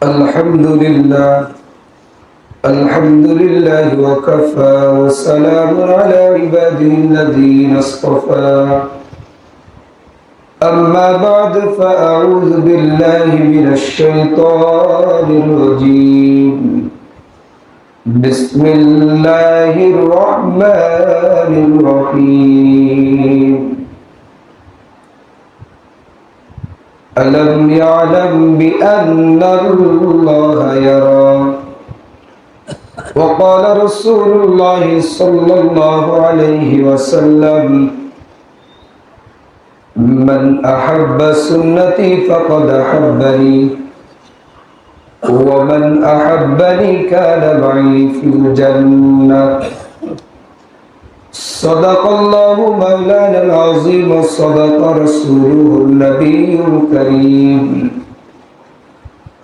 الحمد لله الحمد لله وكفى وسلام على عباده الذين اصطفى أما بعد فأعوذ بالله من الشيطان الرجيم بسم الله الرحمن الرحيم ألم يعلم بأن الله يرى وقال رسول الله صلى الله عليه وسلم من أحب سنتي فقد أحبني ومن أحبني كان معي في الجنة صدق الله مولانا العظيم وصدق رسوله النبي الكريم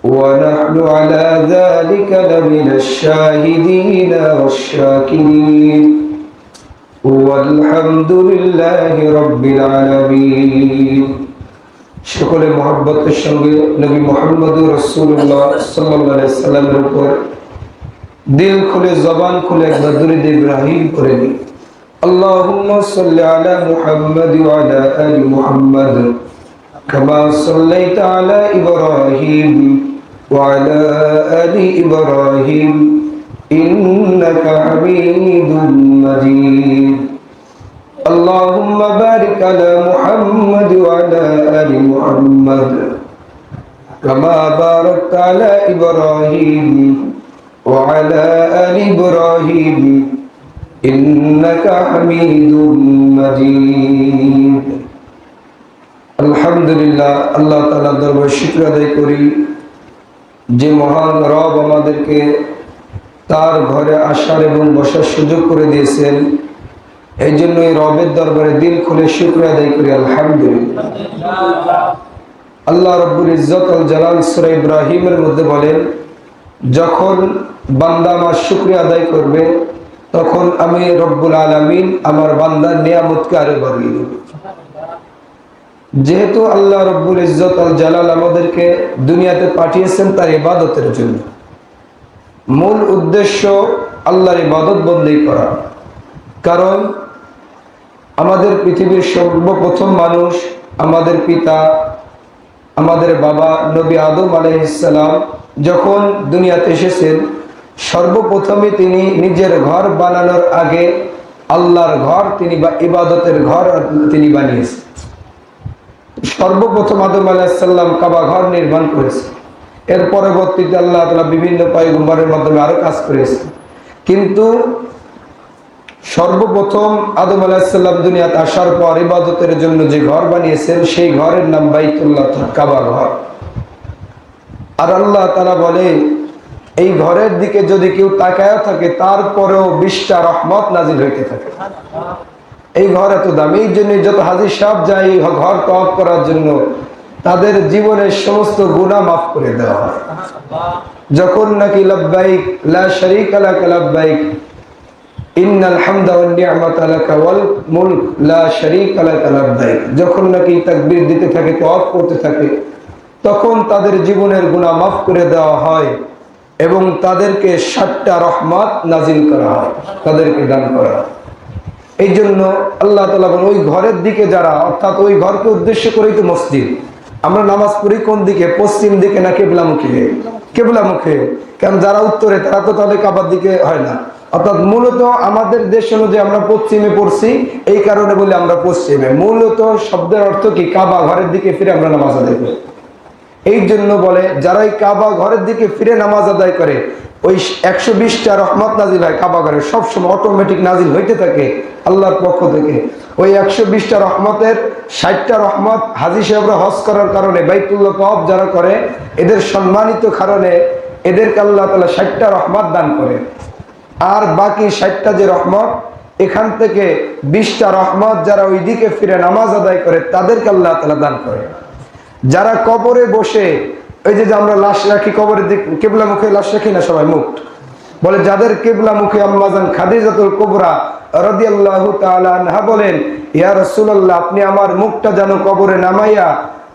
ونحن على ذلك لمن الشاهدين والشاكرين والحمد لله رب العالمين সকলে মহব্বতের সঙ্গে নবী মুহাম্মদ রাসূলুল্লাহ সাল্লাল্লাহু আলাইহি সাল্লামের উপর দিল খুলে জবান খুলে একবার দরুদ ইব্রাহিম করে নিন اللهم صل على محمد وعلى آل محمد كما صليت على إبراهيم وعلى آل إبراهيم إنك حميد مجيد اللهم بارك على محمد وعلى آل محمد كما باركت على إبراهيم وعلى آل إبراهيم إنك حميد مجيد আলহামদুলিল্লাহ আল্লাহ তাআলার দরবারে শুকর আদায় করি যে মহান রব আমাদেরকে তার ঘরে আসার এবং বসার সুযোগ করে দিয়েছেন এই জন্য এই রবের দরবারে দিল খুলে শুকর আদায় করি আলহামদুলিল্লাহ আল্লাহ রাব্বুল ইজ্জত ওয়াল জালাল সূরা ইব্রাহিমের মধ্যে বলেন যখন বান্দা আমার শুকরিয়া আদায় করবে তখন আমি রব্বুল আলামিন আমার বান্দার নিয়ামতকে আরো বাড়িয়ে দেব যেহেতু আল্লাহ রব্বুল ইজ্জত ওয়াল জালাল আমাদেরকে দুনিয়াতে পাঠিয়েছেন তার ইবাদতের জন্য মূল উদ্দেশ্য আল্লাহর ইবাদত বন্দী করা কারণ আমাদের পৃথিবীর সর্বপ্রথম মানুষ আমাদের পিতা আমাদের বাবা নবী আদম আলাইহিস সালাম যখন দুনিয়াতে এসেছেন সর্বপ্রথমে তিনি নিজের ঘর বানানোর আগে আল্লাহর ঘর তিনি ইবাদতের ঘর তিনি বানিয়েছেন সর্বপ্রথম আদম আলাইহিস সালাম কাবা ঘর নির্মাণ করেছেন এর পরবর্তীতে আল্লাহ তাআলা বিভিন্ন পয়গম্বরের মাধ্যমে আরো কাজ করেছেন কিন্তু সর্বপ্রথম আদম আলাইহিস সালাম দুনিয়াতে আসার পর ইবাদতের জন্য যে ঘর বানিয়েছেন সেই ঘরের নাম বাইতুল্লাহ কাবা ঘর আর আল্লাহ তাআলা বলে এই ঘরের দিকে যদি কেউ তাকায় থাকে তারপরেও 20টা রহমত নাজিল হইতে থাকে এই ঘর এত দামি এই জন্য যত হাজী সাহেব যায় ঘর তওয়াফ করার জন্য তাদের জীবনের সমস্ত গুনাহ মাফ করে দেওয়া হয় যখন নাকি লাব্বাইক লা শারীকা লাক লাব্বাইক ইন্নাল হামদা ওয়ান নি'মাতা লাকা ওয়াল মুলক লা শারীকা লাক লাব্বাইক যখন নাকি তাকবীর দিতে থাকে তওয়াফ করতে থাকে তখন তাদের জীবনের গুনাহ মাফ করে দেওয়া হয় এবং তাদেরকে 60টা রহমত নাজিল করা হয় তাদেরকে দান করা হয় এই জন্য আল্লাহ তাআলা বলেন ওই ঘরের দিকে যারা অর্থাৎ ওই ঘরকে উদ্দেশ্য করেই তো মসজিদ আমরা নামাজ পড়ি কোন দিকে পশ্চিম দিকে না কিবলামুখী কারণ যারা উত্তরে তারা তো তাহলে কাবার দিকে হয় না অর্থাৎ মূলত আমাদের দেশ অনুযায়ী আমরা পশ্চিমে পড়ছি এই কারণে বলি আমরা পশ্চিমে মূলত শব্দের অর্থ কি কাবা ঘরের দিকে ফিরে আমরা নামাজ আদায় করি এই জন্য বলে যারা এই কাবা ঘরের দিকে ফিরে নামাজ আদায় করে ওই 120টা রহমত নাজিল হয় কাবা ঘরে সবসময় অটোমেটিক নাজিল হইতে থাকে আল্লাহর পক্ষ থেকে ওই 120টা রহমতের 60টা রহমত হাজী সাহেবরা হজ করার কারণে বাইতুল্লাহ তওয়াফ যারা করে এদের সম্মানিত কারণে এদেরকে আল্লাহ তাআলা 60টা রহমত দান করে আর বাকি 60টা যে রহমত এখান থেকে 20টা রহমত যারা ওই দিকে ফিরে নামাজ আদায় করে তাদেরকে আল্লাহ তাআলা দান করে যারা কবরে বসে ওই যে আমরা লাশ রাখি কবরের দিকে কিবলা মুখে লাশ রাখি না সবাই মুখ বলে যাদের কিবলা মুখে আম্মাজান খাদিজাতুল কুবরা রাদিয়াল্লাহু তাআলা আনহা বলেন ইয়া রাসূলুল্লাহ আপনি আমার মুখটা যেন কবরে নামাইয়া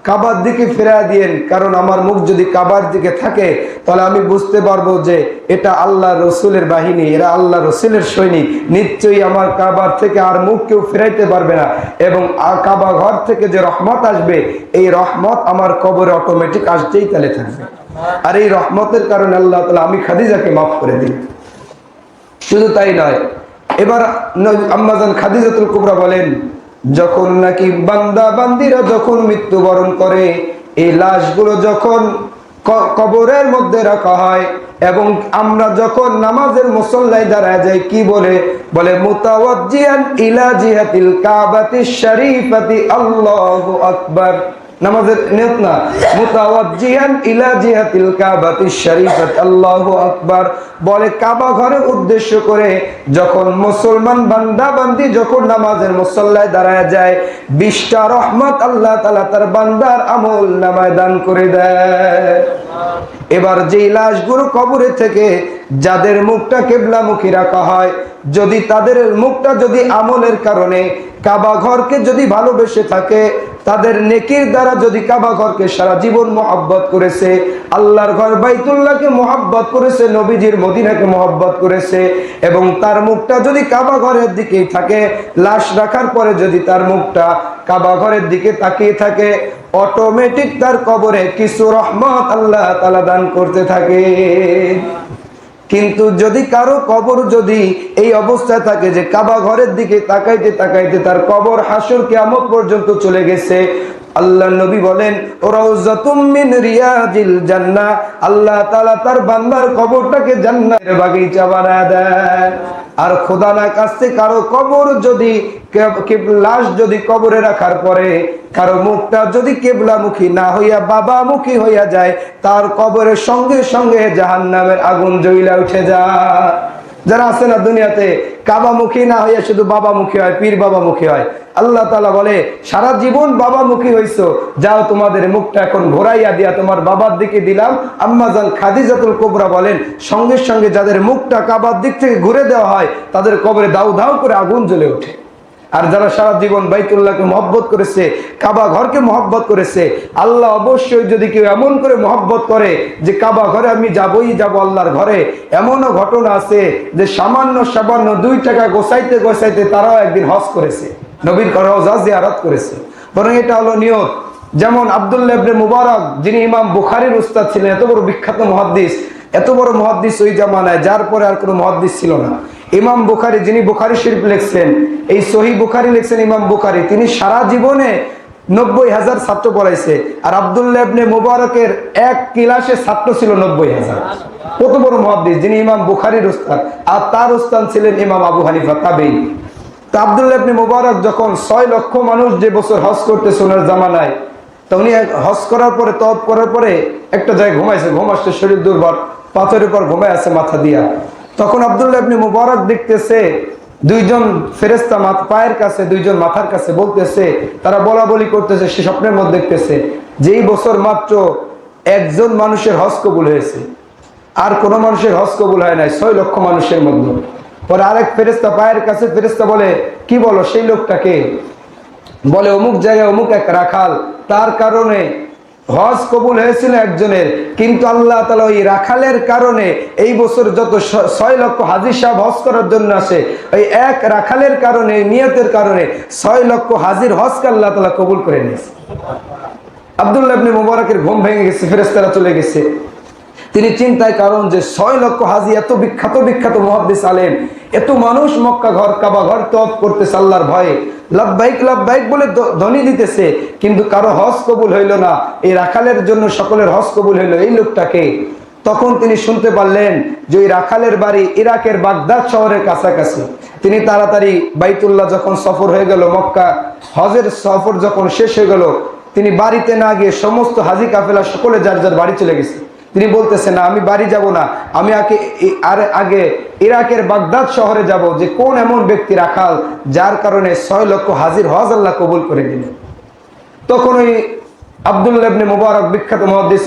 কাবার দিকে ফেরায় দিয়েন, কারণ আমার মুখ যদি কাবার দিকে থাকে তাহলে আমি বুঝতে পারবো যে এটা আল্লাহ রসুলের বাহিনী, এরা আল্লাহ রসুলের সৈনিক, নিশ্চয়ই আমার কাবার থেকে আর মুখ কেউ ফেরাইতে পারবে না, এবং কাবা ঘর থেকে যে রহমত আসবে এই রহমত আমার কবরে অটোমেটিক আসতেই তালে থাকবে। আর এই রহমতের কারণে আল্লাহ তাআলা আমি খাদিজাকে মাফ করে দিই। শুধু তাই নয়, এবার আম্মাজান খাদিজাতুল কুবরা বলেন, যখন নাকি বান্দা বান্দিরা যখন মৃত্যুবরণ করে, এই লাশগুলো যখন কবরের মধ্যে রাখা হয় এবং আমরা যখন নামাজের মুসল্লায় দাঁড়ায় যাই, কি বলে মুতাওয়াজ্জিয়ান ইলা জিহাতিল কাবাতিশ শরীফাতি আল্লাহু আকবার। নামাজের নিয়ত না, মুতাওয়াজ্জিয়ান ইলা জিহাতিল কাবাতিশ শরীফাত আল্লাহু আকবার, বলে কাবা ঘরে উদ্দেশ্য করে যখন মুসলমান বান্দা বান্দি যখন নামাজের মুসল্লায় দাঁড়ায় যায়, 20টা রহমত আল্লাহ তাআলা তার বান্দার আমল নামায় দান করে দেয়। এবার যেই লাশগুলো কবরে থেকে যাদের মুখটা কিবলামুখী রাখা হয়, যদি তাদের মুখটা যদি আমলের কারণে কাবা ঘরকে যদি ভালোবেসে থাকে, তাদের নেকির দ্বারা যদি কাবা ঘরকে সারা জীবন মহব্বত করেছে, আল্লাহর ঘর বাইতুল্লাহকে মহব্বত করেছে, নবীজির মদিনাকে মহব্বত করেছে, এবং তার মুখটা যদি কাবা ঘরের দিকেই থাকে, লাশ রাখার পরে যদি তার মুখটা কাবা ঘরের দিকে তাকিয়ে থাকে, অটোমেটিক তার কবরে কিছু রহমত আল্লাহ তাআলা দান করতে থাকে। কিন্তু যদি কারো কবর যদি এই অবস্থায় থাকে যে কাবা ঘরের দিকে তাকাইতে তাকাইতে তার কবর হাসর কিয়ামত পর্যন্ত চলে গেছে, আল্লাহ নবী বলেন রাউযাতুম মিন রিয়াজিল জান্নাহ, আল্লাহ তাআলা তার বান্দার কবরটাকে জান্নাতের বাগিচা বানায় দেন। আর খোদা না কাছে কারো কবর যদি লাশ যদি কবরে রাখার পরে কারো মুখটা যদি কিবলামুখী না হইয়া বাবামুখী হইয়া যায়, তার কবরের সঙ্গে সঙ্গে জাহান্নামের আগুন জ্বলা উঠে যায়। যারা আছে না দুনিয়াতে কাবামুখী না হইয়া শুধু বাবামুখী হয়, পীর বাবামুখী হয়, আল্লাহ তাআলা বলে সারা জীবন বাবামুখী হইছো, যাও তোমাদের মুখটা এখন ঘোরাইয়া দিয়া তোমার বাবার দিকে দিলাম। আম্মাজান খাদিজাতুল কুবরা বলেন সঙ্গে সঙ্গে যাদের মুখটা কাবার দিক থেকে ঘুরে দেওয়া হয় তাদের কবরে দাউ দাউ করে আগুন জ্বলে ওঠে। আর যারা সারা জীবন বাইতুল্লাহকে মহব্বত করেছে, কাবা ঘরকে মহব্বত করেছে, আল্লাহ অবশ্যই যদি কেউ এমন করে মহব্বত করে যে কাবা ঘরে আমি যাবই যাব আল্লাহর ঘরে, এমনও ঘটনা আছে যে সামান্য 2 টাকা গোছাইতে গোছাইতে তারাও একদিন হজ করেছে, নবীর রওজা জিয়ারত করেছে। বরং এটা হলো নিয়ত। যেমন আব্দুল্লাহ ইবনে মুবারক, যিনি ইমাম বুখারীর উস্তাদ ছিলেন, এত বড় বিখ্যাত মুহাদ্দিস, এত বড় মুহাদ্দিস ওই জামানায় যার পরে আর কোনো মুহাদ্দিস ছিল না। ইমাম বুখারী, যিনি বুখারী শরীফ লিখছেন, এই সহিহ বুখারী লিখছেন ইমাম বুখারী, তিনি সারা জীবনে 90,000 ছাত্র পড়াইছে। আর আব্দুল্লাহ ইবনে মুবারকের এক ক্লাসে ছাত্র ছিল 90,000। কত বড় মুহাদ্দিস, যিনি ইমাম বুখারীর উস্তাদ, আর তার উস্তাদ ছিলেন ইমাম আবু হানিফা তাবেঈ। তা আব্দুল্লাহ ইবনে মুবারক যখন 6 লক্ষ মানুষ যে বছর হজ করতেছে ওনার জামানায়, তো উনি হজ করার পরে তওয়াফ করার পরে একটা জায়গায় ঘুমাইছে, ঘুম আসছে, শরীর দুর্বল, পাথরের উপর ঘুমায় আছে মাথা দিয়া। তখন আব্দুল্লাহ ইবনে মুবারক দেখতেছে 2জন ফেরেশতা পায়ের কাছে, 2জন মাথার কাছে বলতেছে, তারা বলা বলি করতেছে, সে স্বপ্নের মধ্যে দেখতেছে যেই বছর মাত্র একজন মানুষের হজ কবুল হয়েছে, আর কোনো মানুষের হজ কবুল হয় নাই 6 লক্ষ মানুষের মধ্যে। পরে আরেক ফেরেশতা পায়ের কাছে, ফেরেশতা বলে কি বলো, সেই লোকটাকে বলে অমুক জায়গায় অমুক এক রাখাল, তার কারণে হজ কবুল হয়েছিল একজনের, কিন্তু আল্লাহ তাআলা ওই রাখালের কারণে এই বছর যত 6 লক্ষ হাজী সাহেব হজ করার জন্য আসে, ওই এক রাখালের কারণে, নিয়তের কারণে 6 লক্ষ হাজির হজকে আল্লাহ তাআলা কবুল করে নিয়েছে। আব্দুল্লাহ ইবনে মুবারকের ঘুম ভেঙে গেছে, ফেরেশতারা চলে গেছে। তিনি চিন্তায় কারণ যে 6 লক্ষ হাজী, এত বিখ্যাত বিখ্যাত মুহাদ্দিস আলেম, এত মানুষ মক্কা ঘর কাবা ঘর তওয়াফ করতেছে আল্লাহর ভয়ে, লাব্বাইক লাব্বাইক বলে ধ্বনি দিতেছে, কিন্তু কারো হজ কবুল হইল না। এই রাখালের জন্য সকলের হজ কবুল হইল, এই লোকটাকে। তখন তিনি শুনতে পারলেন যে ওই রাখালের বাড়ি ইরাকের বাগদাদ শহরের কাছাকাছি। তিনি তাড়াতাড়ি বাইতুল্লাহ যখন সফর হয়ে গেল, মক্কা হজের সফর যখন শেষ হয়ে গেল, তিনি বাড়িতে না গিয়ে সমস্ত হাজী কাফেলা সকলে যার যার বাড়ি চলে গেছে। তিনি বলতেছে না, আমি বাড়ি যাব না, আমি আগে ইরাকের বাগদাদ শহরে যাব, যে কোন এমন ব্যক্তি রাখাল যার কারণে 6 লক্ষ হাজির হজ আল্লাহ কবুল করে দিলেন। তখন ওই আব্দুল্লাহ ইবনে মুবারক, বিখ্যাত মুহাদ্দিস,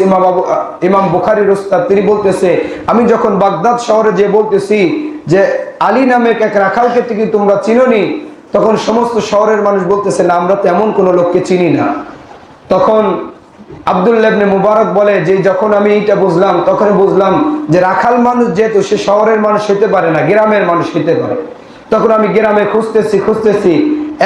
ইমাম বুখারীর উস্তাদ, তিনি বলতেছে আমি যখন বাগদাদ শহরে যে বলতেছি যে আলী নামে এক রাখালকে কি তোমরা চিনোনি, তখন সমস্ত শহরের মানুষ বলতেছে না, আমরা তো এমন কোন লোককে চিনি না। তখন আব্দুল্লাহ ইবনে মুবারক বলে যে যখন আমি এইটা বুঝলাম তখন বুঝলাম যে রাখাল মানুষ যেহেতু সে শহরের মানুষ হতে পারে না, গ্রামের মানুষ হতে পারে। তখন আমি গ্রামে খুঁজতেছি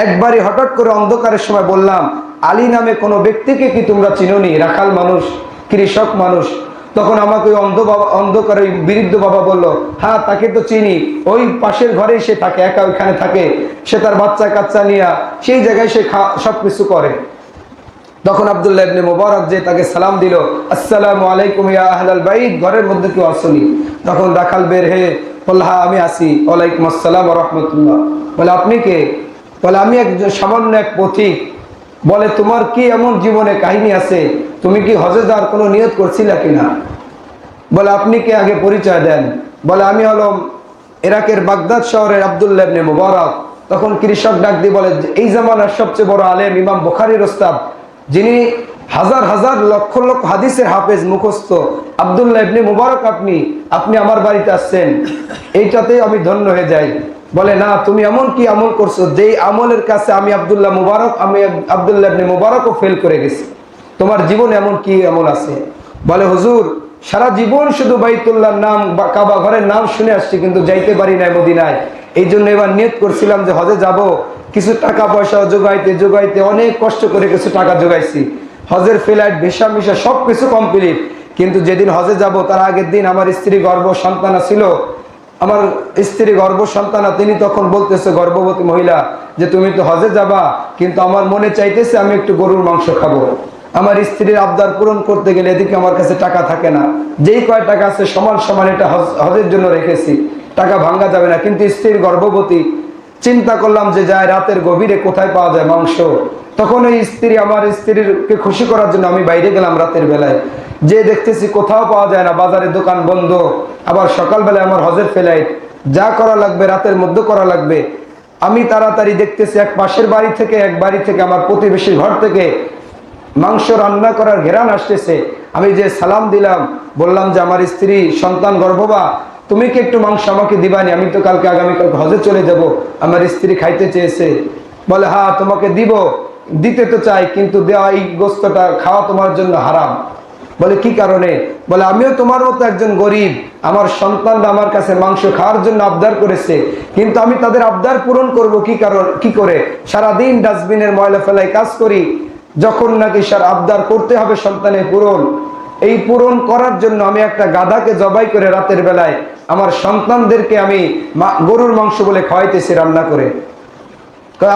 একবারই হঠাৎ করে অন্ধকারের সময় বললাম, আলী নামে কোনো ব্যক্তিকে কি তোমরা চিনোনি? রাখাল মানুষ, কৃষক মানুষ। তখন আমাকে ওই অন্ধকার ওই বৃদ্ধ বাবা বলল, হ্যাঁ তাকে তো চিনি, ওই পাশের ঘরেই সে থাকে, একা ওইখানে থাকে, সে তার বাচ্চা কাচ্চা নিয়ে সেই জায়গায় সে সবকিছু করে। তখন আব্দুল্লাহ ইবনে মুবারক যে তাকে সালাম দিল, আসসালামু আলাইকুম ইয়া আহলাল বাইত, ঘরের মধ্যে কেউ আসেনি। তখন রাখাল বের হয়ে বলল, হ্যাঁ আমি আসি। ওয়ালাইকুম আসসালাম ওয়া রাহমাতুল্লাহ। বলে আপনি কে? বলে আমি একজন সামান্য এক পথিক। বলে তোমার কি এমন জীবনে কাহিনী আছে? তুমি কি হজে যাওয়ার কোনো নিয়ত করছিলা কিনা? বলে আপনি কে, আগে পরিচয় দেন। বলে আমি হলাম ইরাকের বাগদাদ শহরের আব্দুল্লাহ ইবনে মুবারক। তখন কৃষক ডাক দিয়ে বলে, এই জামানার সবচেয়ে বড় আলেম ইমাম বুখারীর ওস্তাদ, যিনি হাজার হাজার লক্ষ লক্ষ হাদিসের হাফেজ মুখস্থ আব্দুল্লাহ ইবনে মুবারক, আপনি আমার বাড়িতে আসছেন, এইটাতে আমি ধন্য হয়ে যাই। বলে না, তুমি এমন কি আমল করছো যেই আমলের কাছে আমি আব্দুল্লাহ ইবনে মুবারকও ফেল করে গেছি। তোমার জীবনে এমন কি আমল আছে? বলে হুজুর, সারা জীবন শুধু বাইতুল্লাহর নাম বা কাবা ঘরের নাম শুনে আসছি, কিন্তু যাইতে পারি না মদিনায়। এই জন্য এবার নিয়ত করছিলাম যে হজে যাব। কিছু টাকা পয়সা জোগাইতে অনেক কষ্ট করে কিছু টাকা জোগাইছি। হজের ফ্লাইট, ভিসা মিশা সবকিছু কমপ্লিট। কিন্তু যেদিন হজে যাব তার আগের দিন আমার স্ত্রী গর্ভ সন্তানা ছিল, আমার স্ত্রী গর্ভ সন্তানা, তিনি তখন বলতেছে, গর্ভবতী মহিলা, যে তুমি তো হজে যাবা, কিন্তু আমার মনে চাইতেছে আমি একটু গরুর মাংস খাবো। আমার স্ত্রীর আবদার পূরণ করতে গেলে এদিকে আমার কাছে টাকা থাকে না, যেই কয় টাকা আছে সমান সমান এটা হজের জন্য রেখেছি, টাকা ভাঙ্গা যাবে না। কিন্তু স্ত্রীর গর্ভবতী, চিন্তা করলাম যে যায় রাতের গভীরে কোথায় পাওয়া যায় মাংস। তখন ওই আমার স্ত্রীকে খুশি করার জন্য আমি বাইরে গেলাম রাতের বেলায়, যে দেখতেছি কোথাও পাওয়া যায় না, বাজারে দোকান বন্ধ। আবার সকালবেলায় আমার হজের ফ্লাইট, যা করা লাগবে রাতের মধ্যে করা লাগবে। আমি তাড়াতাড়ি দেখতেছি এক বাড়ি থেকে আমার প্রতিবেশীর ঘর থেকে মাংস রান্না করার ঘেরান আসতেছে। আমি যে সালাম দিলাম, বললাম যে আমার স্ত্রী সন্তান গর্ভবা, তুমি কি একটু মাংস আমাকে দিবানি? আমি তো আগামীকাল হজে চলে যাব, আমার স্ত্রী খাইতে চেয়েছে। বলে হ্যাঁ তোমাকে দিতে তো চাই, কিন্তু দেওয়া এই গোস্তটা খাওয়া তোমার জন্য হারাম। বলে কি কারণে? বলে আমিও তোমার মতো একজন গরিব, আমার সন্তানরা আমার কাছে মাংস খাওয়ার জন্য আবদার করেছে, কিন্তু আমি তাদের আবদার পূরণ করব কি করে? সারাদিন ডাস্টবিনের ময়লা ফেলাই কাজ করি, যখন নাকি আবদার করতে হবে সন্তানের এই পূরণ করার জন্য আমি একটা গাধাকে জবাই করে রাতের বেলায় আমার সন্তানদেরকে আমি গরুর মাংস বলে খাওয়াইতেছি রান্না করে।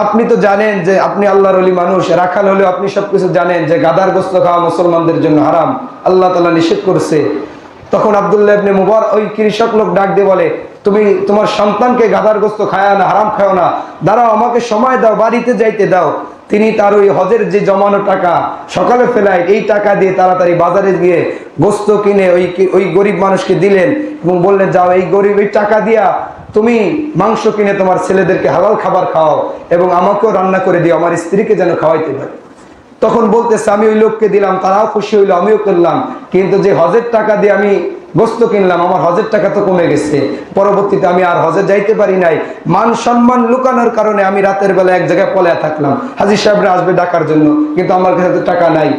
আপনি তো জানেন যে আপনি আল্লাহর ওলি মানুষ, রাখাল হলেও আপনি সবকিছু জানেন যে গাধার গোস্ত খাওয়া মুসলমানদের জন্য হারাম, আল্লাহ তাআলা নিষেধ করছে। তখন আব্দুল্লাহ ইবনে মুবারক, ওই কৃষক লোক ডাক দিয়ে বলে, তুমি তোমার সন্তানকে গাধার গোস্ত খায় না, হারাম খাও না, দাঁড়াও আমাকে সময় দাও, বাড়িতে যাইতে দাও। তিনি তার ওই হজের যে জমানো টাকা, সকালে ফেলায় এই টাকা দিয়ে তাড়াতাড়ি বাজারে গিয়ে গোস্ত কিনে ওই গরিব মানুষকে দিলেন এবং বললেন, যাও এই গরিব এই টাকা দিয়া তুমি মাংস কিনে তোমার ছেলেদেরকে হালাল খাবার খাওয়াও এবং আমাকেও রান্না করে দিও, আমার স্ত্রীকে যেন খাওয়াইতে পারে। তখন বলতেছে, আমি ওই লোককে দিলাম, তারাও খুশি হইলো, আমিও করলাম, কিন্তু যে হজের টাকা দিয়ে আমি গোস্ত কিনলাম, আমার হজের টাকা তো কমে গেছে। পরবর্তীতে আমি আর হজে যাইতে পারি নাই। মান সম্মান লুকানোর কারণে আমি রাতের বেলা এক জায়গায় পলায়া থাকলাম, হাজী সাহেবরা আসবে ডাকার জন্য, কিন্তু আমার কাছে তো টাকা নাই।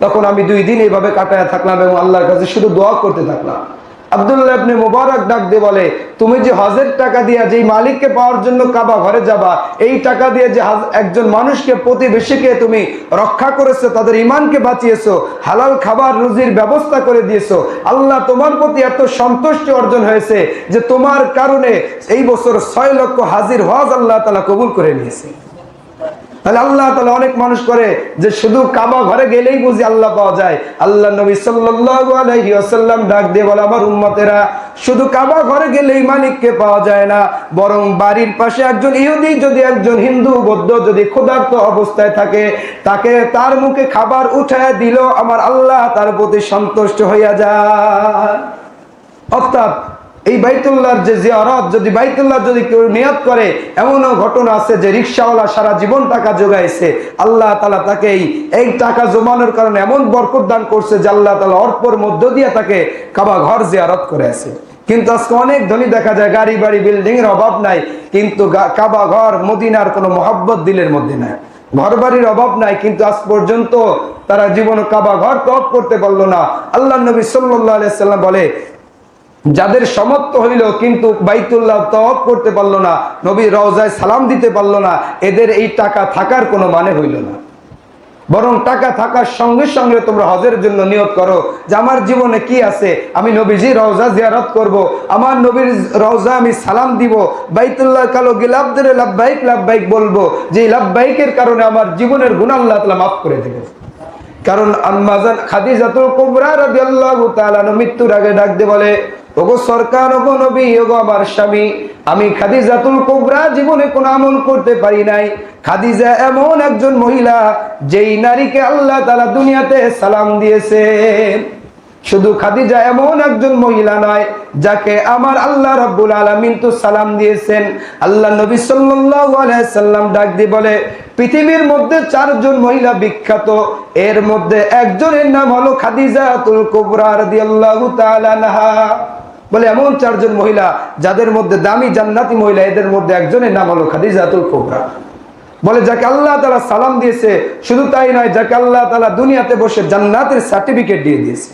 তখন আমি 2 দিন এইভাবে কাটায়া থাকলাম এবং আল্লাহর কাছে শুধু দোয়া করতে থাকলাম। আব্দুল্লাহ ইবনে মুবারক ডাক দিয়ে বলে, তুমি যে হজের টাকা দিয়া যেই মালিককে পাওয়ার জন্য কাবা ঘরে যাবা, এই টাকা দিয়ে যে একজন মানুষকে, প্রতিবেশীকে তুমি রক্ষা করেছো, তাদের ইমানকে বাঁচিয়েছো, হালাল খাবার রুজির ব্যবস্থা করে দিয়েছো, আল্লাহ তোমার প্রতি এত সন্তুষ্টি অর্জন হয়েছে যে তোমার কারণে এই বছর 6 লক্ষ হাজির হজ আল্লাহ তাআলা কবুল করে নিয়েছে। তাহলে আল্লাহ তাআলা অনেক মানুষ করে যে শুধু কাবা ঘরে গেলেই বুঝি আল্লাহ পাওয়া যায়। আল্লাহ নবী সাল্লাল্লাহু আলাইহি ওয়াসাল্লাম ডাক দিয়ে বলে, আমার উম্মতেরা, শুধু কাবা ঘরে গেলেই মালিককে পাওয়া যায় না, বরং বাড়ির পাশে একজন ইহুদি যদি একজন হিন্দু বৌদ্ধ যদি ক্ষুধার্ত অবস্থায় থাকে, তাকে তার মুখে খাবার উঠায় দিল, আমার আল্লাহ তার প্রতি সন্তুষ্ট হইয়া যায়। অর্থাৎ এই বাইতুল্লাহর যে জিয়ারত, যদি বাইতুল্লাহ যদি কেউ নিয়ত করে, এমনও ঘটনা আছে যে রিকশাওয়ালা সারা জীবন টাকা জোগাইছে, আল্লাহ তাআলা তাকে এই টাকা জমানোর কারণে এমন বরকত দান করছে যে আল্লাহ তাআলা অল্পর মধ্য দিয়ে তাকে কাবা ঘর জিয়ারত করে আছে। কিন্তু আজকে অনেক ধনী দেখা যায়, গাড়ি বাড়ি বিল্ডিং এর অভাব নাই, কিন্তু কাবা ঘর মদিনার কোনো মহব্বত দিলের মধ্যে নাই, ঘর বাড়ির অভাব নাই, কিন্তু আজ পর্যন্ত তারা জীবনে কাবা ঘর তওয়াফ করতে পারলো না। আল্লাহ নবী সাল্লাল্লাহু আলাইহি সাল্লাম বলে, যাদের সামর্থ্য হইল কিন্তু বাইতুল্লাহ তওয়াফ করতে পারলো না, নবী রওজায় সালাম দিতে পারলো না, এদের এই টাকা থাকার কোনো মানে হইল না। বরং টাকা থাকার সঙ্গে সঙ্গে তোমরা হজের জন্য নিয়ত করো যে আমার জীবনে কি আছে, আমি নবীজি রওজা জিয়ারত করব, আমার নবীর রওজা আমি সালাম দিব, বাইতুল্লাহ কালো গিলাফ ধরে লাব্বাইক লাব্বাইক বলবো, যে লাব্বাইকের কারণে আমার জীবনের গুনাহ আল্লাহ তাআলা মাফ করে দেবে। কারণ আম্মাজান খাদিজাতুল কুবরা রাদিয়াল্লাহু তাআলা মৃত্যুর আগে ডাক দিয়ে বলে, ওগো সরকার, ওগো নবী, ওগো আমার স্বামী, আমি খাদিজাতুল কুবরা জীবনে কোনো আমল করতে পারি নাই। খাদিজা এমন একজন মহিলা যেই নারীকে আল্লাহ তাআলা দুনিয়াতে সালাম দিয়েছেন। শুধু খাদিজা এমন একজন মহিলা নয় যাকে আমার আল্লাহ রাব্বুল আলামিন তো সালাম দিয়েছেন। আল্লাহ নবী সাল্লাল্লাহু আলাইহি সাল্লাম ডাক দিয়ে বলে, পৃথিবীর মধ্যে 4 জন মহিলা বিখ্যাত, এর মধ্যে একজনের নাম হলো খাদিজাতুল কুবরা রাদিয়াল্লাহু তাআলা আনহা। বলে এমন 4 জন মহিলা যাদের মধ্যে দামি জান্নাতি মহিলা, এদের মধ্যে একজনের নাম হলো খাদিজাতুল কুবরা। বলে যাকে আল্লাহ তাআলা সালাম দিয়েছে, শুধু তাই নয়, যাকে আল্লাহ তাআলা দুনিয়াতে বসে জান্নাতের সার্টিফিকেট দিয়ে দিয়েছে।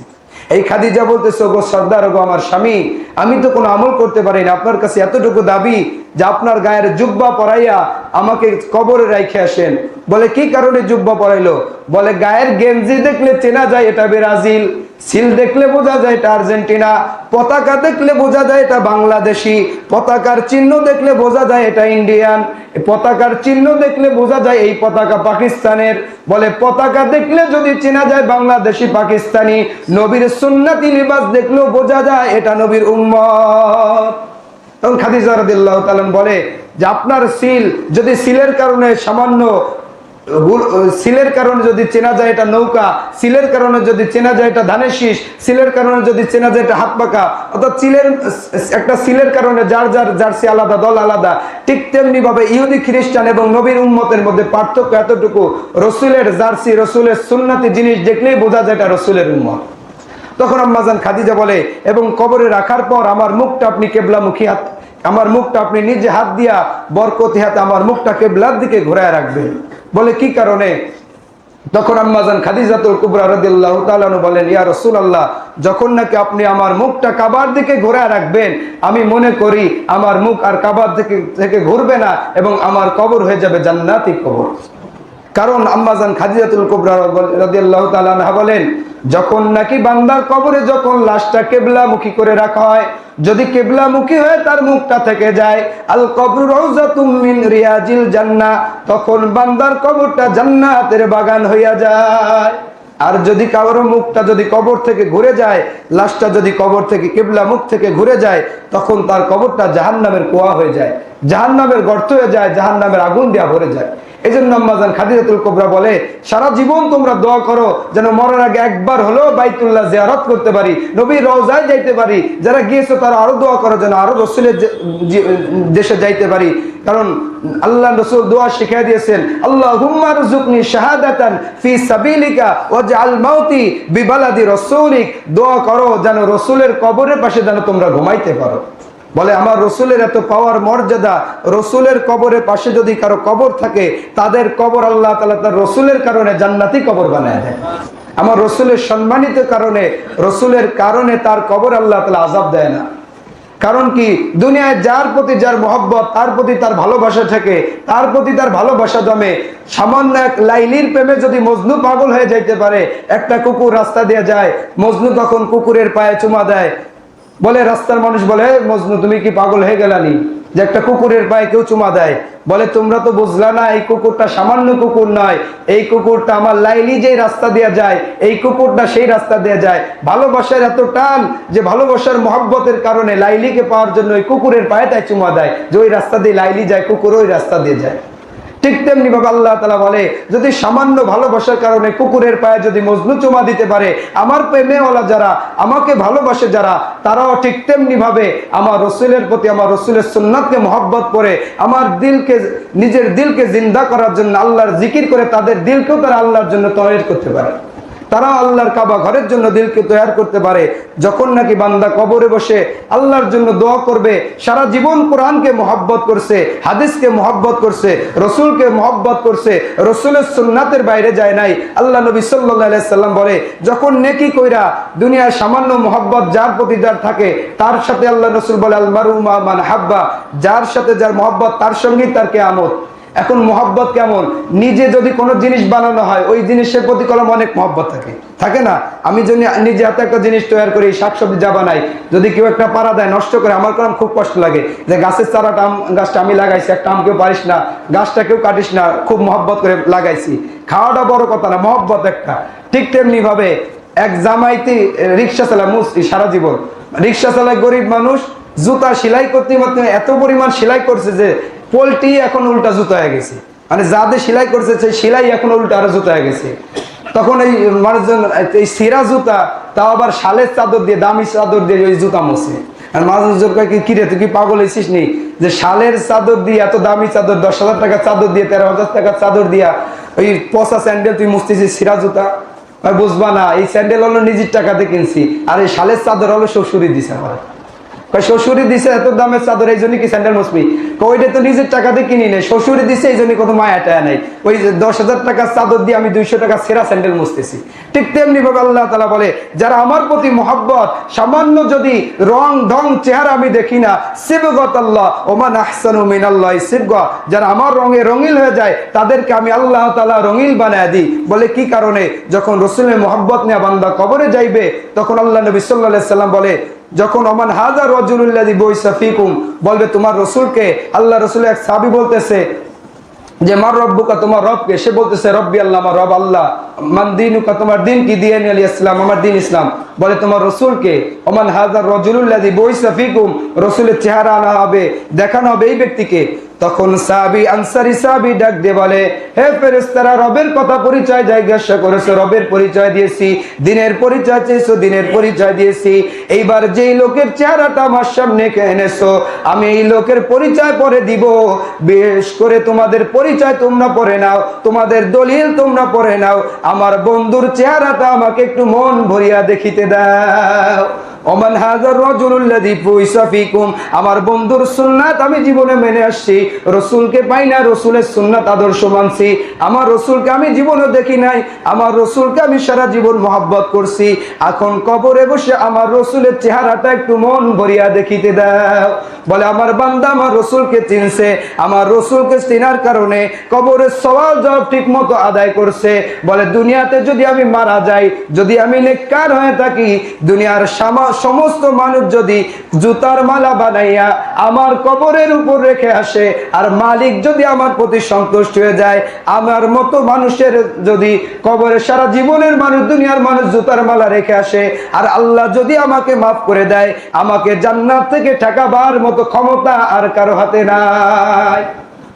এই খাদিজা বলতেছে, ওগো সর্দার, ওগো আমার স্বামী, আমি তো কোনো আমল করতে পারি না, আপনার কাছে এতটুকু দাবি যে আপনার গায়ের জুব্বা পরাইয়া আমাকে কবরে রাইখে আসেন। বলে কি কারণে জুব্বা পরাইলো? বলে গায়ের গেঞ্জি দেখলে চেনা যায় এটা ব্রাজিল, সিল দেখলে বোঝা যায় এটা আর্জেন্টিনা, পতাকা দেখলে বোঝা যায় এটা বাংলাদেশি, পতাকার চিহ্ন দেখলে বোঝা যায় এটা ইন্ডিয়ান, পতাকার চিহ্ন দেখলে বোঝা যায় এই পতাকা পাকিস্তানের। বলে পতাকা দেখলে যদি চেনা যায় বাংলাদেশি পাকিস্তানি, নবীর সুন্নতি লিবাস দেখলেও বোঝা যায় এটা নবীর উম্মত। তখন খাদিজা রাদিয়াল্লাহু তাআলা বলে যে আপনার সিল, যদি সিলের কারণে সামান্য সিলের কারণে যদি চেনা যায় এটা নৌকা, সিলের কারণে যদি চেনা যায় এটা ধানের শীষ, সিলের কারণে যদি চেনা যায় এটা হাত পাকা, অর্থাৎ একটা সিলের কারণে যার যার জার্সি আলাদা, দল আলাদা, ঠিক তেমনি ভাবে ইহুদি খ্রিস্টান এবং নবীর উম্মতের মধ্যে পার্থক্য এতটুকু, রসুলের জার্সি, রসুলের সুন্নতি জিনিস দেখলেই বোঝা যায় এটা রসুলের উম্মত। তখন আম্মাজান খাদিজা বলে, এবং কবরে রাখার পর আমার মুখটা আপনি কেবলামুখী, আমার মুখটা আপনি নিজে হাত দিয়া বরকতি হাতে আমার মুখটা কেবলার দিকে ঘোরায় রাখবেন। বলে কি কারণে? তখন আম্মাজান খাদিজাতুল কুবরা রাদিয়াল্লাহু তাআলা বলেন, ইয়া রাসূলুল্লাহ, যখন নাকি আপনি আমার মুখটা কাবার দিকে ঘোরায় রাখবেন, আমি মনে করি আমার মুখ আর কাবার থেকে ঘুরবে না এবং আমার কবর হয়ে যাবে জান্নাতি কবর। কারণ আম্মাজান খাদিজাতুল কুবরা রাদিয়াল্লাহু তাআলা আনহা বলেন, যখন নাকি বান্দার কবরে যখন লাশটা কেবলামুখী করে রাখা হয়, যদি কেবলামুখী হয়ে তার মুখটা থেকে যায়, আল কবরু রাউযাতুম মিন রিয়াজিল জান্নাহ, তখন বান্দার কবরটা জান্নাতের বাগান হইয়া যায়। আর যদি কারো মুখটা যদি কবর থেকে ঘুরে যায়, লাশটা যদি কবর থেকে কিবলা মুখ থেকে ঘুরে যায়, তখন তার কবরটা জাহান্নামের কুয়া হয়ে যায়, জাহান্নামের গর্ত হয়ে যায়, জাহান্নামের আগুন দিয়া ভরে যায়। এই জন্য আম্মাজান খাদিজাতুল কুবরা বলে, সারা জীবন তোমরা দোয়া করো যেন মরার আগে একবার হলেও বাইতুল্লাহ জিয়ারত করতে পারি, নবীর রওজায় যাইতে পারি। যারা গিয়েছো তারা আরো দোয়া করো যেন আরো রসুলের দেশে যাইতে পারি। কারণ আল্লাহ রসুল দোয়া শিখিয়ে দিয়েছেন, আল্লাহুম্মা রযুকনি শাহাদাতান ফি সাবিলিকা ওয়াজআল মাউতি বিবালাদি রাসূলিক। দোয়া করো যেন রসুলের কবরের পাশে যেন তোমরা ঘুমাইতে পারো। বলে আমার রসুলের এত পাওয়ার মর্যাদা, রসুলের কবরের পাশে যদি কারো কবর থাকে, তাদের কবর আল্লাহ তাআলা তার রসুলের কারণে জান্নাতি কবর বানায় দেয়। আমার রসুলের সম্মানিত কারণে, রসুলের কারণে তার কবর আল্লাহ তাআলা আযাব দেয় না। কারণ কি, দুনিয়ায় যার প্রতি যার মহব্বত, তার প্রতি তার ভালোবাসা থাকে, তার প্রতি তার ভালোবাসা জমে। সামান্য এক লাইলির প্রেমে যদি মজনু পাগল হয়ে যাইতে পারে, একটা কুকুর রাস্তা দিয়ে যায়, মজনু তখন কুকুরের পায়ে চুমা দেয়। বলে রাস্তার মানুষ বলে, মজনু তুমি কি পাগল হয়ে গেলানি যে একটা কুকুরের পায়ে কেউ চুমা দেয়? বলে তোমরা তো বুঝলা না, এই কুকুরটা সামান্য কুকুর নয়, এই কুকুরটা আমার লাইলি যে রাস্তা দিয়ে যায়, এই কুকুরটা সেই রাস্তা দিয়ে যায়। ভালোবাসার এত টান যে ভালোবাসার মহব্বতের কারণে লাইলিকে পাওয়ার জন্য ওই কুকুরের পায়েটাই চুমা দেয়, যে ওই রাস্তা দিয়ে লাইলি যায়, কুকুর ওই রাস্তা দিয়ে যায়। ঠিক তেমনি ভাবে আল্লাহ তাআলা বলে, যদি সামান্য ভালোবাসার কারণে কুকুরের পায়ে যদি মজনু চুমা দিতে পারে, আমার প্রেমেওয়ালা যারা, আমাকে ভালোবাসে যারা, তারাও ঠিক তেমনি ভাবে আমার রসুলের প্রতি, আমার রসুলের সুন্নাতকে মহব্বত করে, আমার দিলকে, নিজের দিলকে জিন্দা করার জন্য আল্লাহর জিকির করে তাদের দিলকেও তারা আল্লাহর জন্য তৈরি করতে পারে। তারা আল্লাহর কাবা ঘরের জন্য দিলকে তৈরি করতে পারে। যখন নাকি বান্দা কবরে বসে আল্লাহর জন্য দোয়া করবে, সারা জীবন কোরআনকে মহব্বত করছে, হাদিসকে মহব্বত করছে, রসুলকে মহব্বত করছে, রসুলের সুন্নাতের বাইরে যায় নাই। আল্লাহ নবী সাল্লাল্লাহু আলাইহি সাল্লাম বলে, যখন নেকি কইরা দুনিয়ায় সামান্য মহব্বত যার প্রতি যার থাকে, তার সাথে আল্লাহ রসুল বলে আল মারউ মা মান হাব্বা, যার সাথে যার মহব্বত তার সঙ্গেই তার কিয়ামত। এখন মহব্বত কেমন? নিজে যদি কোনো জিনিস বানানো হয়, ওই জিনিসের প্রতি কলম অনেক মহব্বত থাকে না? আমি যদি নিজে হাতে একটা জিনিস তৈরি করি, শাকসবজি যা বানাই, যদি কেউ একটা পাড়া দেয় নষ্ট করে, আমার কলম খুব কষ্ট লাগে যে গাছের চারাটা গাছটা আমি লাগাইছি, একটা আম কেউ পারিস না, গাছটা কেউ কাটিস না, খুব মহব্বত করে লাগাইছি। খাওয়াটা বড় কথা না, মহব্বত একটা। ঠিক তেমনি ভাবে এক জামাইতি রিক্সা চালায় মুসরি সারা জীবন, রিক্সা চালায় গরিব মানুষ, জুতা সেলাই করতে এত পরিমাণ সেলাই করছে যে পোল্ট্রি এখন উল্টা জুতা হয়ে গেছে, মানে যাদের সেলাই করছে সেই সেলাই এখন উল্টা আরো জুতা হয়ে গেছে। তখন এই মানুষজন এই সিরা জুতা, তাও আবার শালের চাদর দিয়ে, দামি চাদর দিয়ে ওই জুতা মোছে। আর মানুষজন কয় কি রে, তুই কি পাগল হয়েছিস নি যে শালের চাদর দিয়ে, এত দামি চাদর, 10,000 টাকার চাদর দিয়ে, 13,000 টাকার চাদর দিয়া ওই পচা স্যান্ডেল তুই মুছতেছিস সিরা জুতা? বুঝবা না, এই স্যান্ডেল হলো নিজের টাকাতে কিনছি, আর এই শালের চাদর হলো শ্বশুরি দিছে আমার। শ্বশুরি দিছে এত দামের চাদর, এই জন্য কি স্যান্ডেল মুসবি? ওইটা তো নিজের টাকাতে কিনি নেই, শ্বশুরি দিছে, এই জন্য কত মায়া টায়া নাই। ওই 10,000 টাকার চাদর দিয়ে আমি 200 টাকা সেরা স্যান্ডেল মুছতেছি। ঠিক তেমনি ভাবে আল্লাহ তাআলা বলে, যারা আমার প্রতি মহব্বত, সামান্য যদি রং ঢং চেহারা আমি দেখি না, সিবগত আল্লাহ ওমান আহসানু মিনাল্লাহি সিবগা, যারা আমার রঙে রঙিল হয়ে যায়, তাদেরকে আমি আল্লাহ তাআলা রঙিল বানায় দিই। বলে কি কারণে? যখন রাসূলের মহব্বত নিয়ে বান্দা কবরে যাইবে, তখন আল্লাহ নবী সাল্লাল্লাহু আলাইহি সাল্লাম বলে, যখন ওমান হাযা রাজুলুল্লাযী বুইসা ফীকুম, বলবে তোমার রাসূলকে। আল্লাহ রাসূল এক সাহাবী বলতেছে যে মার রব্বুকা, তোমার রবকে? সে বলতেছে রব্বি আল্লাহ, আমার রব আল্লাহ। মান দীনুকা, তোমার দিন কি? দিয়ানি আল ইসলাম, আমার দিন ইসলাম। বলে তোমার রাসূলকে? ওমান হাযা রাজুলুল্লাযী বুইসা ফীকুম, রাসূলের চেহারা আনা হবে, দেখানো হবে এই ব্যক্তিকে। তখন সাহাবী, আনসারী সাহাবী ডাক দিয়ে বলে, হে ফেরেশতারা, রবের কথা পরিচয় জিজ্ঞাসা করেছো, রবের পরিচয় দিয়েছি। দিনের পরিচয় চেয়েছো, দিনের পরিচয় দিয়েছি। এইবার যেই লোকের চেহারাটা আমার সামনে এনেছো, আমি এই লোকের পরিচয় পরে দিব। বেশ করে তোমাদের পরিচয় তোমরা পরে নাও, তোমাদের দলিল তোমরা পরে নাও। আমার বন্ধুর চেহারাটা আমাকে একটু মন ভরিয়া দেখিতে দাও। ওমান হাযার রাজুলুল্লাযী বুইসা ফীকুম, আমার বন্ধুর সুন্নাত আমি জীবনে মেনে আসছি। রাসূলকে পাই না, রাসূলের সুন্নাত আদর্শ মানছি। আমার রাসূলকে আমি জীবনে দেখি নাই, আমার রাসূলকে আমি সারা জীবন মহব্বত করছি। এখন কবরে বসে আমার রাসূলের চেহারাটা একটু মন ভরিয়া দেখিতে দাও। বলে আমার বান্দা আমার রাসূলকে চিনছে, আমার রাসূলকে চিনার কারণে কবরের সওয়াল জবাব ঠিক মতো আদায় করছে। বলে দুনিয়াতে যদি আমি মারা যাই, যদি আমি নেককার হয়ে থাকি, দুনিয়ার সমস্ত মানুষ যদি জুতার মালা বানাইয়া আমার কবরের উপর রেখে আসে, আর মালিক যদি আমার প্রতি সন্তুষ্ট হয়ে যায়, আমার মতো মানুষের যদি কবরে সারা জীবনের মানুষ, দুনিয়ার মানুষ জুতার মালা রেখে আসে, আর আল্লাহ যদি আমাকে মাফ করে দেয়, আমাকে জান্নাত থেকে ঠেকাবার মতো ক্ষমতা আর কারো হাতে নাই।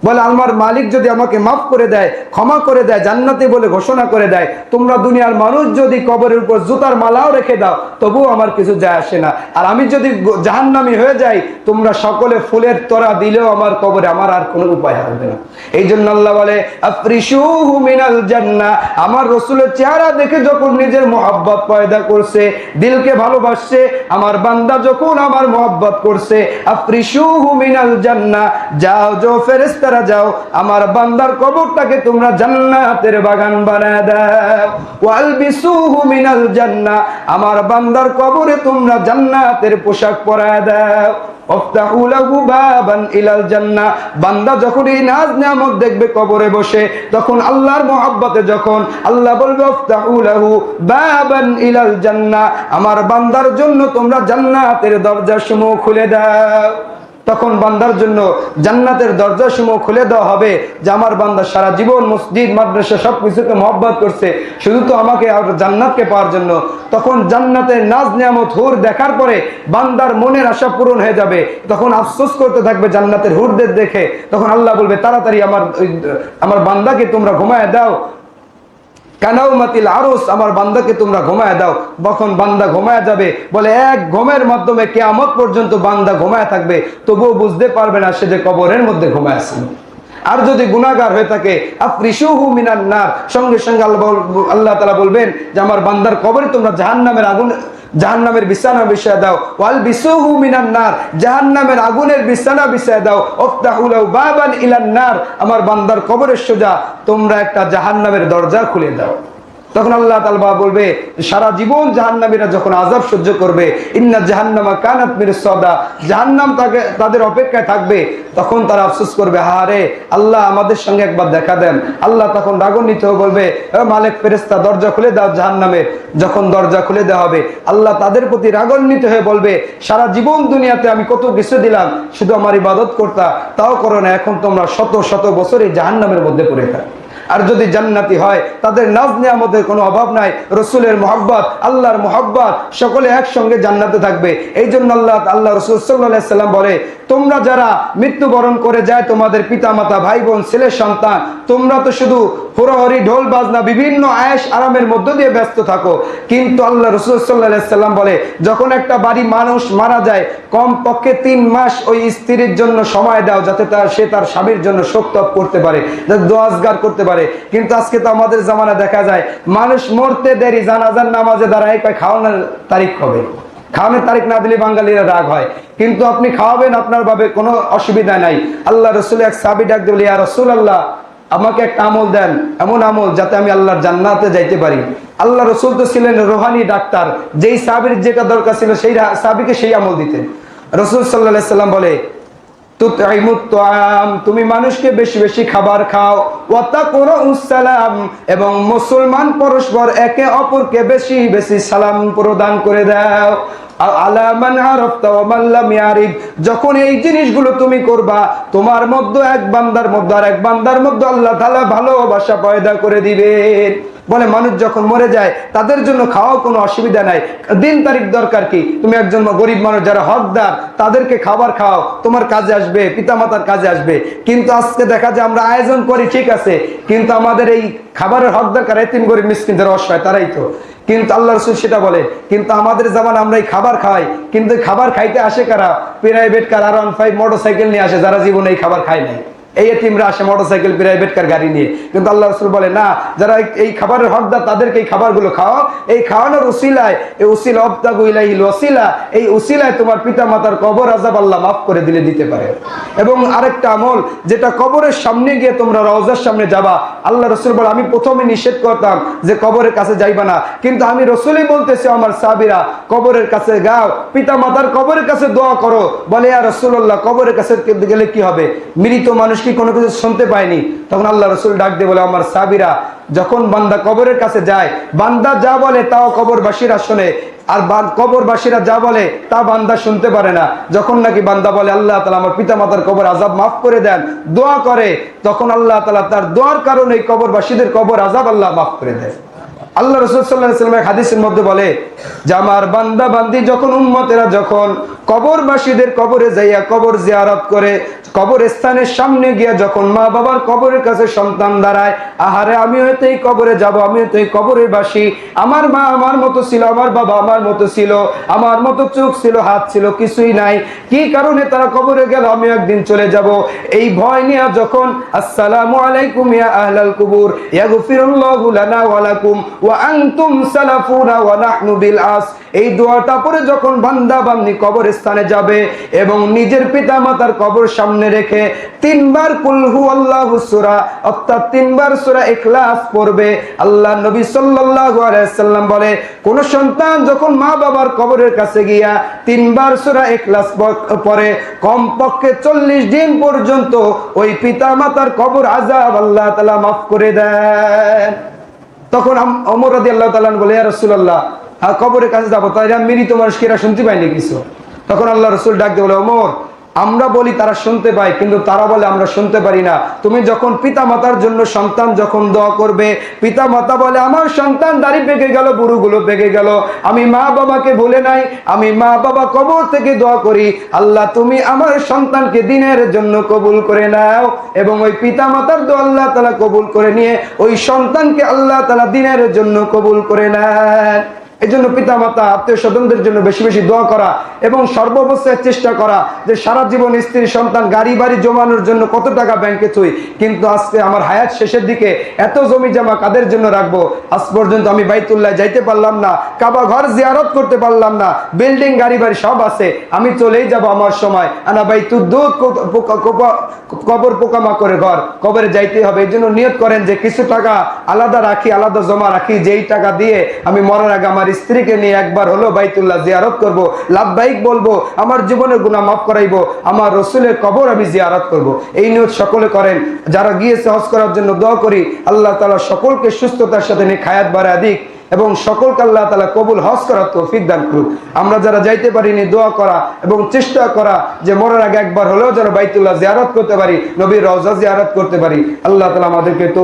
বলে আমার মালিক যদি আমাকে মাফ করে দেয়, ক্ষমা করে দেয়, জান্নাতে বলে ঘোষণা করে দেয়, তোমরা দুনিয়ার মানুষ যদি কবরের উপর জুতার মালাও রেখে দাও, তবুও আমার কিছু যায় আসে না। আর আমি যদি জাহান্নামী হয়ে যাই, তোমরা সকলে ফুলের তোড়া দিলেও আমার কবরে আমার আর কোনো উপায় হবে না। এই জন্য আল্লাহ বলে আফরিশুহু মিনাল জান্নাহ, আমার রাসূলের চেহারা দেখে যখন নিজের মহব্বত পয়দা করছে, দিলকে ভালোবাসছে, আমার বান্দা যখন আমার মহব্বত করছে, আফরিশুহু মিনাল জান্নাহ, যাও যাও ফেরেশতারা যাও, আমার বান্দার কবরটাকে তোমরা জান্নাতের বাগান বানায় দাও। ওয়ালবিসুহু মিনাল জান্নাহ, আমার বান্দার কবরে তোমরা জান্নাতের পোশাক পরায় দাও। ওফতাহু লাহু বাবান ইলাল জান্নাহ, বান্দা যখন এই নাজ নিয়ামত দেখবে কবরে বসে, তখন আল্লাহর মহব্বতে যখন আল্লাহ বলবে ওফতাহু লাহু বাবান ইলাল জান্নাহ, আমার বান্দার জন্য তোমরা জান্নাতের দরজাসমূহ খুলে দাও। তখন বান্দার জন্য জান্নাতের দরজাসমূহ খুলে দেওয়া হবে, যে আমার বান্দা সারা জীবন মসজিদ মাদ্রাসা সবকিছুকে মহব্বত করছে, শুধু তো আমাকে আর জান্নাতকে পাওয়ার জন্য। তখন জান্নাতের নাজ নিয়ামত হুর দেখার পরে বান্দার মনের আশা পূরণ হয়ে যাবে, তখন আফসোস করতে থাকবে জান্নাতের হুরদের দেখে। তখন আল্লাহ বলবে তাড়াতাড়ি আমার বান্দাকে তোমরা ঘুমায় দাও, কানাউমাতিল আরুস, আমার বান্দাকে তোমরা ঘুমায় দাও। তখন বান্দা ঘুমায় যাবে। বলে এক ঘুমের মাধ্যমে কিয়ামত পর্যন্ত বান্দা ঘুমায় থাকবে, তবুও বুঝতে পারবে না সে যে কবরের মধ্যে ঘুমায় আছে। আর যদি গুনাহগার হয়ে থাকে আফরিশুহু মিনান নার, সঙ্গে সঙ্গে আল্লাহ তাআলা বলবেন যে আমার বান্দার কবরে তোমরা জাহান্নামের আগুন, জাহান্নামের বিছানা বিছায় দাও। ওয়াল বিসুহু মিনান নার, জাহান্নামের আগুনের বিছানা বিছায় দাও। ওফতাহু লাহু বাবান ইলান নার, আমার বান্দার কবরের সোজা তোমরা একটা জাহান্নামের দরজা খুলে দাও। তখন আল্লাহ তাআলা বলবে, সারা জীবন জাহান্নামীরা যখন আযাব সহ্য করবে, ইন্না জাহান্নামা কানাত মিরসাদা, জাহান্নাম তাদের অপেক্ষায় থাকবে। তখন তারা আফসোস করবে, হারে আল্লাহ আমাদের সঙ্গে একবার দেখা দেন। আল্লাহ তখন রাগান্বিত হয়ে বলবে, মালিক ফেরেশতা দরজা খুলে দাও জাহান্নামের। যখন দরজা খুলে দেওয়া হবে, আল্লাহ তাদের প্রতি রাগান্বিত হয়ে বলবে, সারা জীবন দুনিয়াতে আমি কত কিছু দিলাম, শুধু আমার ইবাদত করতা, তাও করো না, এখন তোমরা শত শত বছর এই জাহান্নামের মধ্যে পড়ে থাকো। আর যদি জান্নাতি হয়, তাদের নাজ নিয়ামতের কোনো অভাব নাই, রসুলের মহব্বত, আল্লাহর মহব্বত, সকলে একসঙ্গে জান্নাতে থাকবে। এই জন্য আল্লাহ রসুল সাল্লাল্লাহু আলাইহি সাল্লাম বলে, তোমরা যারা মৃত্যুবরণ করে যায়, তোমাদের পিতা মাতা, ভাই বোন, ছেলে সন্তান, তোমরা তো শুধু হুড়োহুড়ি ঢোল বাজনা বিভিন্ন আয়েশ আরামের মধ্য দিয়ে ব্যস্ত থাকো, কিন্তু আল্লাহ রসুল সাল্লাল্লাহু আলাইহি সাল্লাম বলে, যখন একটা বাড়ি মানুষ মারা যায়, কম পক্ষে 3 মাস ওই স্ত্রীর জন্য সময় দাও, যাতে সে তার স্বামীর জন্য শোক তপ করতে পারে, যাতে দোয়াজগার করতে পারে। কিন্তু আজকে তো আমাদের জামানা দেখা যায়, মানুষ মরতে দেরি, জানাজার নামাজে দাঁড়ায়, খাওয়ানোর তারিখ হবে, খাওয়ানোর তারিখ না দিলে বাঙালিরা রাগ হয়, কিন্তু আপনি খাওয়াবেন আপনার ভাবে, কোনো অসুবিধা নাই। আল্লাহ রসুল এক সাহাবী ডাক দিল, ইয়া রাসূলুল্লাহ, আমাকে একটা আমল দেন, এমন আমল যাতে আমি আল্লাহর জান্নাতে যাইতে পারি। আল্লাহ রসুল তো ছিলেন রোহানি ডাক্তার, যেই সাহাবীর যেটা দরকার ছিল সেই সাহাবীকে সেই আমল দিতেন। রসুল সাল্লাল্লাহু আলাইহি সাল্লাম বলে, তুমি মানুষকে বেশি বেশি খাবার খাও, এবং মুসলমান পরস্পর একে অপরকে বেশি বেশি সালাম প্রদান করে দাও। যখন এই জিনিসগুলো তুমি করবা, তোমার মধ্যে এক বান্দার মধ্যে আর এক বান্দার মধ্যে আল্লাহ তাআলা ভালোবাসা পয়দা করে দিবেন। বলে মানুষ যখন মরে যায়, তাদের জন্য খাওয়া কোনো অসুবিধা নাই, দিন তারিখ দরকার কি, তুমি একজন গরিব মানুষ যারা হকদার, তাদেরকে খাবার খাও, তোমার কাজে আসবে, পিতামাতার কাজে আসবে। কিন্তু আজকে দেখা যায় আমরা আয়োজন করি ঠিক আছে, কিন্তু আমাদের এই খাবারের হকদার কারা? এতিম গরিব মিসকিন যারা অসহায়, তারাই তো। কিন্তু আল্লাহ রাসূল সেটা বলে, কিন্তু আমাদের জামান আমরা এই খাবার খাই, কিন্তু খাবার খাইতে আসে কারা? প্রাইভেট কার, R15 মোটরসাইকেল নিয়ে আসে, যারা জীবনে এই খাবার খায় নাই। এই এতিমরা আসে মোটরসাইকেল, প্রাইভেট কার, গাড়ি নিয়ে। কিন্তু আল্লাহ রাসূল বলে, না, যারা এই খাবারের হকদার তাদেরকে এই খাবারগুলো খাওয়াও। এই খাওয়ানোর উসিলায়, এই উসিলা আবতাগু ইলাইহিল ওয়াসিলা, এই উসিলায় তোমার পিতা মাতার কবর আযাব আল্লাহ মাফ করে দিতে পারে। এবং আরেকটা আমল, যেটা কবরের সামনে গিয়ে তোমরা রওজার সামনে যাবা। আল্লাহ রাসূল বলে, আমি প্রথমে নিষেধ করতাম যে কবরের কাছে যাইবা না, কিন্তু আমি রাসূলই বলতেছি আমার সাহাবীরা কবরের কাছে যাও, পিতা মাতার কবরের কাছে দোয়া করো। বলে, ইয়া রাসূলুল্লাহ, কবরের কাছে গেলে কি হবে? মৃত মানুষ কি কোনো কিছু শুনতে পায়নি? তখন আল্লাহ রাসূল ডাক দিয়ে বলে, আমার সাহাবীরা, যখন বান্দা কবরের কাছে যায়, বান্দা যা বলে তাও কবরবাসীরা শোনে, আর কবরবাসীরা যা বলে তা বান্দা শুনতে পারে না। যখন নাকি বান্দা বলে, আল্লাহ তাআলা আমার পিতা মাতার কবর আযাব মাফ করে দেন, দোয়া করে, তখন আল্লাহ তাআলা তার দোয়ার কারণে এই কবরবাসীদের কবর আযাব আল্লাহ মাফ করে দেয়। আল্লাহ রাসূল সাল্লাল্লাহু আলাইহি ওয়াসাল্লাম হাদিসের মধ্যে বলে যে, আমার বান্দা বান্দি যখন উম্মতেরা যখন কবরবাসীদের কবরে যাইয়া কবর জিয়ারত করে, কবর স্থানের সামনে গিয়া যখন মা বাবার কবরের কাছে সন্তান দাঁড়ায়, আহারে আমি হয়তো এই কবরে যাব, আমি হয়তো এই কবরের বাসী, আমার মা আমার মতো ছিল, আমার বাবা আমার মতো ছিল, আমার মতো চোখ ছিল, হাত ছিল, কিছুই নাই, কি কারণে তারা কবরে গেল, আমি একদিন চলে যাব। এই ভয় নিয়ে যখন আসসালামু আলাইকুম ইয়া আহলাল কুবুর ইয়াগফিরুল্লাহু লানা ওয়া লাকুম ওয়া আনতুম সালাফুনা ওয়া নাহনু বিল আস, এই দোয়াটা পড়ে যখন বান্দা বান্দি কবরস্থানে যাবে এবং নিজের পিতা মাতার কবর সামনে রেখে 3 বার কুল হুয়াল্লাহু সূরা, অর্থাৎ 3 বার সূরা ইখলাস পড়বে। আল্লাহ নবী সাল্লাল্লাহু আলাইহি সাল্লাম বলে, কোন সন্তান যখন মা বাবার কবরের কাছে গিয়া 3 বার সূরা ইখলাস পড়ে, কমপক্ষে 40 দিন পর্যন্ত ওই পিতা মাতার কবর আযাব আল্লাহ তাআলা মাফ করে দেন। তখন ওমর রাদিয়াল্লাহু তাআলা বলে, ইয়া রাসূলুল্লাহ, কবরের কাছে যাবো, তাই মৃত মানুষ কিরা শুনতে পাইনি কিছু? তখন আল্লাহ রাসূল ডাক দিয়ে বলে, ওমর, আমরা বলি তারা শুনতে পায়, কিন্তু তারা বলে আমরা শুনতে পারি না। তুমি যখন পিতা মাতার জন্য সন্তান যখন দোয়া করবে, পিতা মাতা বলে, আমার সন্তান দাড়ি পেকে গেল, বুড়োগুলো পেকে গেল, আমি মা বাবাকে ভুলে নাই, আমি মা বাবা কবর থেকে দোয়া করি, আল্লাহ তুমি আমার সন্তানকে দ্বীনের জন্য কবুল করে নাও। এবং ওই পিতা মাতার দোয়া আল্লাহ তাআলা কবুল করে নিয়ে ওই সন্তানকে আল্লাহ তাআলা দ্বীনের জন্য কবুল করে নেন। এই জন্য পিতা মাতা আত্মীয় স্বজনদের জন্য বেশি বেশি দোয়া করা এবং সর্বাবস্থায় চেষ্টা করা যে সারা জীবন স্ত্রী সন্তান গাড়ি বাড়ি জমানোর জন্য কত টাকা ব্যাংকে থুই, কিন্তু আজকে আমার হায়াত শেষের দিকে এত জমি জমা কাদের জন্য রাখবো? আজ পর্যন্ত আমি বাইতুল্লাহ যাইতে পারলাম না, কাবা ঘর জিয়ারত করতে পারলাম না, বিল্ডিং গাড়ি বাড়ি সব আছে, আমি চলেই যাব আমার সময়। আনা বাইতুদ্দুদ, কবর পোকামাকড়ের ঘর, কবরে যাইতে হবে। এই জন্য নিয়ত করেন যে কিছু টাকা আলাদা রাখি, আলাদা জমা রাখি, যেই টাকা দিয়ে আমি মরার আগে আমার স্ত্রীকে নিয়ে একবার হলো বাইতুল্লাহ জিয়ারত করব, লাব্বাইক বলবো, আমার জীবনের গুনাহ মাফ করাইবো, আমার রসুলের কবর আমি জিয়ারত করব। এই নিয়ত সকলে করেন। যারা গিয়েছে হজ করার জন্য দোয়া করি, আল্লাহ তাআলা সকলকে সুস্থতার সাথে নেক হায়াত বাড়ায় দিক এবং সকলকে আল্লাহ তাআলা কবুল হজ করার তৌফিক দান করুক। আমরা যারা যাইতে পারিনি দোয়া করা এবং চেষ্টা করা যে মরার আগে একবার হলেও যেন বাইতুল্লাহ জিয়ারত করতে পারি, নবীর রওজা জিয়ারত করতে পারি। আল্লাহ তাআলা আমাদেরকে তো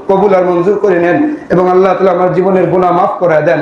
কবুল আর মঞ্জুর করে নেন এবং আল্লাহ তাআলা আমার জীবনের গুনাহ মাফ করে দেন।